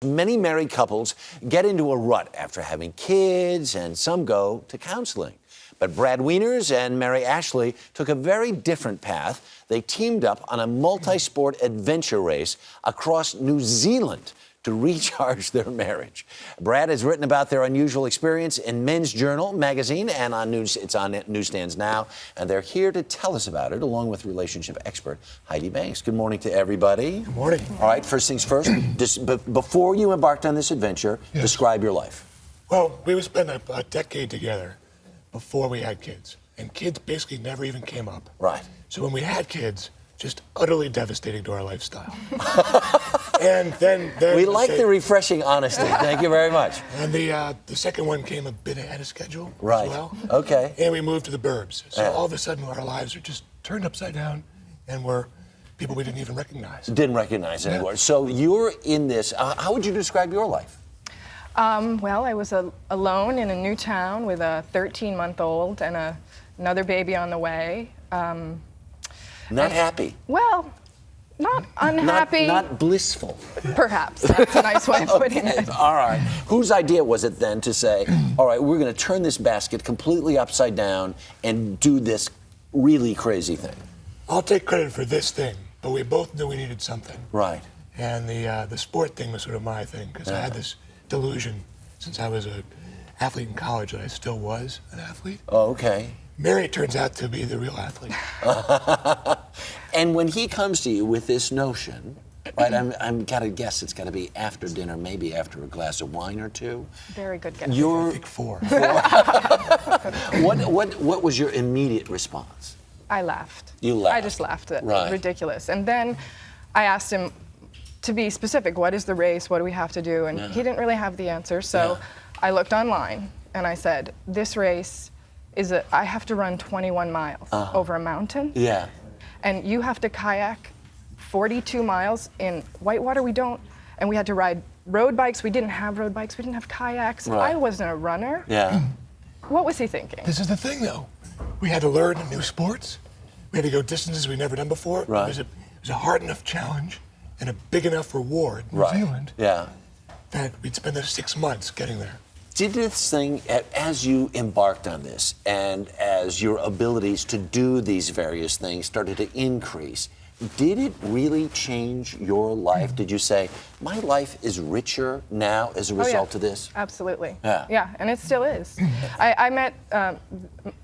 Many married couples get into a rut after having kids, and some go to counseling. But Brad Wieners and Mary Ashley took a very different path. They teamed up on a multi-sport adventure race across New Zealand to recharge their marriage. Brad has written about their unusual experience in Men's Journal magazine, and it's on newsstands now. And they're here to tell us about it, along with relationship expert Heidi Banks. Good morning to everybody. Good morning. All right, first things first, before you embarked on this adventure, describe your life. Well, we spent a decade together before we had kids. And kids basically never even came up. Right. So when we had kids, just utterly devastating to our lifestyle. And then we like the refreshing honesty. Thank you very much. And the second one came a bit ahead of schedule Right. as well. Okay. And we moved to the burbs. So all of a sudden our lives are just turned upside down, and we're people we didn't even recognize. Didn't recognize anymore. So you're in this. How would you describe your life? Well, I was alone in a new town with a 13-month-old and another baby on the way. Not happy. Well, not unhappy. Not blissful. Perhaps. That's a nice way of putting it. All right. Whose idea was it then to say, all right, we're going to turn this basket completely upside down and do this really crazy thing? I'll take credit for this thing, but we both knew we needed something. Right. And the sport thing was sort of my thing, because I had this delusion since I was an athlete in college that I still was an athlete. Oh, okay. Mary turns out to be the real athlete. And when he comes to you with this notion, right, I'm gotta guess it's gotta be after dinner, maybe after a glass of wine or two. Very good guess. I think 4. What was your immediate response? I laughed. You laughed. I just laughed at Right. ridiculous. And then I asked him to be specific. What is the race? What do we have to do? And he didn't really have the answer. So I looked online and I said, this race I have to run 21 miles over a mountain. Yeah. And you have to kayak 42 miles in whitewater. And we had to ride road bikes. We didn't have road bikes. We didn't have kayaks. Right. I wasn't a runner. Yeah. What was he thinking? This is the thing, though. We had to learn new sports. We had to go distances we'd never done before. Right. It was a hard enough challenge and a big enough reward in Right. New Zealand Yeah. that we'd spend the 6 months getting there. Did this thing, as you embarked on this, and as your abilities to do these various things started to increase, did it really change your life? Did you say, my life is richer now as a result of this? Absolutely. Yeah. And it still is. I met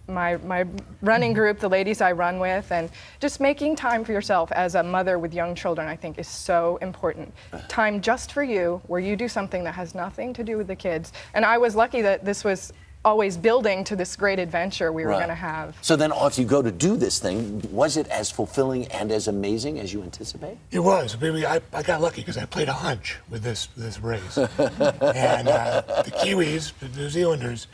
my running group, the ladies I run with, and just making time for yourself as a mother with young children, I think, is so important. Time just for you, where you do something that has nothing to do with the kids. And I was lucky that this was always building to this great adventure we were going to have. So then if you go to do this thing, was it as fulfilling and as amazing as you anticipate? It was. I got lucky because I played a hunch with this race. And the Kiwis, the New Zealanders,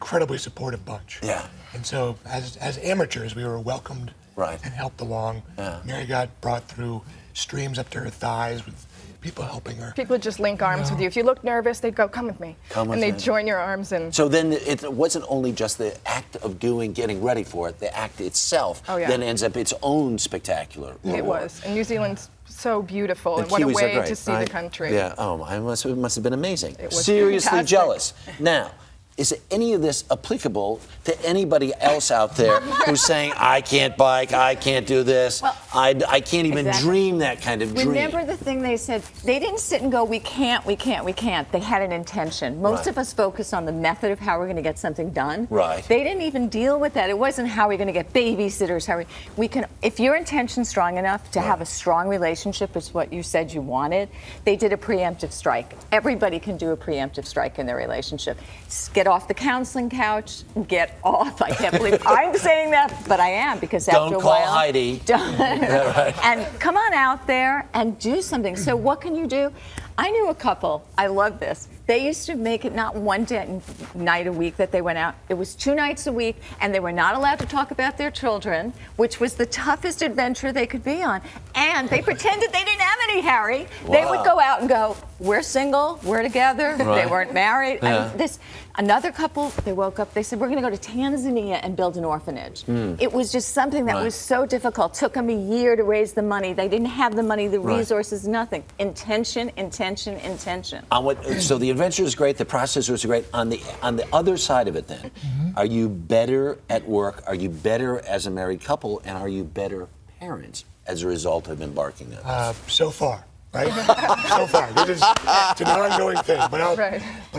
incredibly supportive bunch. Yeah. And so as amateurs, we were welcomed and helped along. Yeah. Mary got brought through streams up to her thighs with people helping her. People would just link arms with you. If you looked nervous, they'd go, come with me. Come with and they'd me. join your arms. And So then it wasn't only just the act of getting ready for it, the act itself then ends up its own spectacular reward. it was. And New Zealand's so beautiful. The And what a Kiwis are way great, to see right? the country. Yeah, it must have been amazing. It was Seriously fantastic. jealous. Now, is any of this applicable to anybody else out there who's saying, I can't bike, I can't do this, Well, I can't even exactly. dream that kind of dream? Remember the thing they said? They didn't sit and go, we can't. They had an intention. Most of us focused on the method of how we're going to get something done. Right. They didn't even deal with that. It wasn't how we're going to get babysitters. We can, if your intention's strong enough to have a strong relationship, is what you said you wanted, they did a preemptive strike. Everybody can do a preemptive strike in their relationship. Get off the counseling couch, get off. I can't believe I'm saying that, but I am, because after a Don't while. call Heidi. And come on out there and do something. So what can you do? I knew a couple, I love this. They used to make it not one night a week that they went out. It was 2 nights a week, and they were not allowed to talk about their children, which was the toughest adventure they could be on. And they pretended they didn't have any, Harry. They would go out and go, we're single, we're together. They weren't married. I mean, Another couple, they woke up, they said, we're going to go to Tanzania and build an orphanage. It was just something that was so difficult. Took them a year to raise the money. They didn't have the money, the resources, nothing. Intention, intention, intention. So the adventure is great, the process was great. On the other side of it then, are you better at work? Are you better as a married couple? And are you better parents as a result of embarking on this? So far, right? So far. It's an ongoing thing. But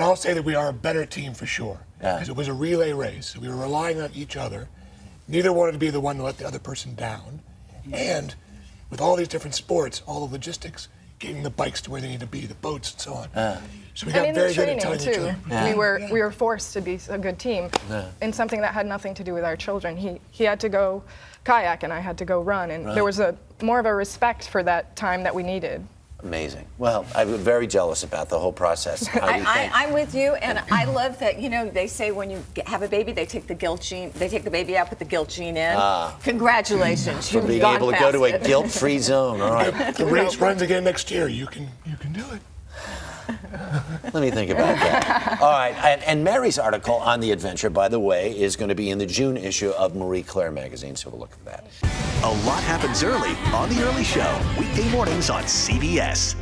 I'll say that we are a better team for sure. Because it was a relay race. We were relying on each other. Neither wanted to be the one to let the other person down. And with all these different sports, all the logistics, getting the bikes to where they need to be, the boats and so on. So we got And in very the good at training telling each too, other. we were forced to be a good team in something that had nothing to do with our children. He had to go kayak and I had to go run, and there was more of a respect for that time that we needed. Amazing. Well, I'm very jealous about the whole process. How do you think? I'm with you, and I love that. You know, they say when you have a baby, they take the guilt gene. They take the baby out, put the guilt gene in. Congratulations, For you've being gone able to past go to a it. guilt-free zone. All right. The race runs again next year. You can do it. Let me think about that. All right. And Mary's article on the adventure, by the way, is going to be in the June issue of Marie Claire magazine, so we'll look at that. A lot happens early on The Early Show, weekday mornings on CBS.